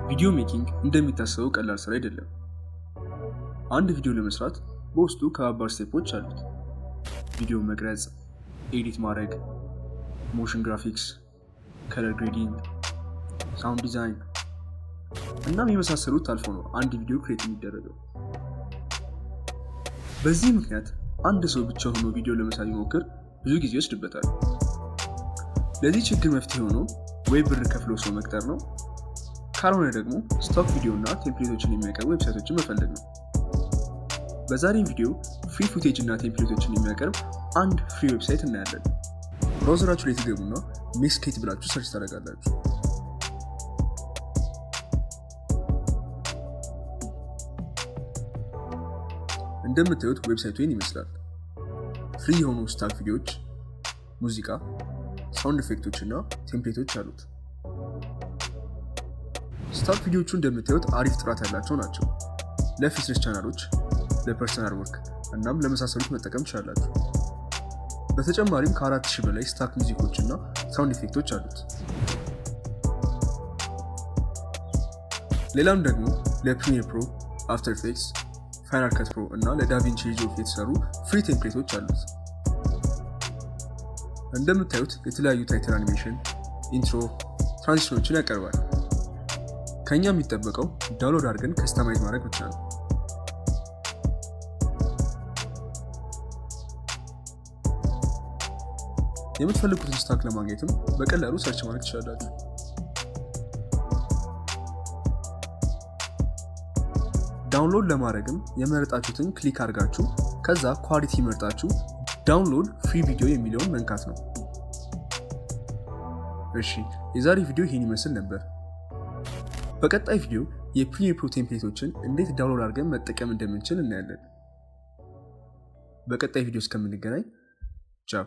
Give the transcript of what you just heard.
ቪዲዮ ሜኪንግ እንደሚታሰበው ቀላል ስራ አይደለም። አንድ ቪዲዮ ለመስራት በውስጡ ከባባድ ስቴፖች አሉት። ቪዲዮ መቅረጽ፣ ኤዲት ማድረግ፣ ሞሽን ግራፊክስ፣ ከለር ግሬዲንግ፣ ሳውንድ ዲዛይን እናም የመሳሰሉት አልፎ ነው አንድ ቪዲዮ ክሬት የሚደረገው። በዚህ ምክንያት አንድ ሰው ብቻ ሆኖ ቪዲዮ ለመስራት ቢሞክር ብዙ ጊዜ ይወስድበታል። ለዚህ ችግር መፍትሄ ሆኖ ወይ ብር ከፍሎ ሰው መቅጠር ነው፣ ካልሆነ ደግሞ ስቶክ ቪዲዮ እና ቴምፕሌቶችን የሚያቀርቡ ዌብሳይቶችን መፈለግ ነው። በዛሬው ቪዲዮ ፍሪ ፉቴጅ እና ቴምፕሌቶችን የሚያቀርብ አንድ ፍሪ ዌብሳይት እናያለን። ብራውዘራችሁ ላይ ትገቡና ሜስኬት ብላችሁ ሰርች ታደርጋላችሁ። እንደምታዩት ዌብሳይቱ ይህን ይመስላል። ፍሪ የሆኑ ስታክ ቪዲዮዎች፣ ሙዚቃ፣ ሳውንድ ኢፌክቶች እና ቴምፕሌቶች አሉት። ስታክ ቪዲዮዎቹ እንደምታዩት አሪፍ ጥራት ያላቸው ናቸው። ለፊትነስ ቻናሎች፣ ለፐርሰናል ወርክ እናም ለመሳሰሉት መጠቀም ትችላላችሁ። በተጨማሪም ከ4000 በላይ ስታክ ሙዚኮች እና ሳውንድ ኢፌክቶች አሉት። ሌላም ደግሞ ለፕሪሚየር ፕሮ፣ አፍተር ኢፌክትስ፣ ፋይናል ከት ፕሮ እና ለዳቪንቺ ሪዞልቭ የተሰሩ ፍሪ ቴምፕሌቶች አሉት። እንደምታዩት የተለያዩ ታይትል አኒሜሽን፣ ኢንትሮ፣ ትራንዚሽኖችን ያቀርባል። ከኛ የሚጠበቀው ዳውንሎድ አድርገን ከስተማይዝ ማድረግ ብቻ ነው። የምትፈልጉትን ስታክ ለማግኘትም በቀላሉ ሰርች ማድረግ ትችላላችሁ። ዳውንሎድ ለማድረግም የመረጣችሁትን ክሊክ አድርጋችሁ ከዛ ኳሊቲ መርጣችሁ ዳውንሎድ ፍሪ ቪዲዮ የሚለውን መንካት ነው። እሺ፣ የዛሬ ቪዲዮ ይሄን ይመስል ነበር። በቀጣይ ቪዲዮ የፕሪሚየር ፕሮ ቴምፕሌቶችን እንዴት ዳውንሎድ አድርገን መጠቀም እንደምንችል እናያለን። በቀጣይ ቪዲዮ እስከምንገናኝ ቻው።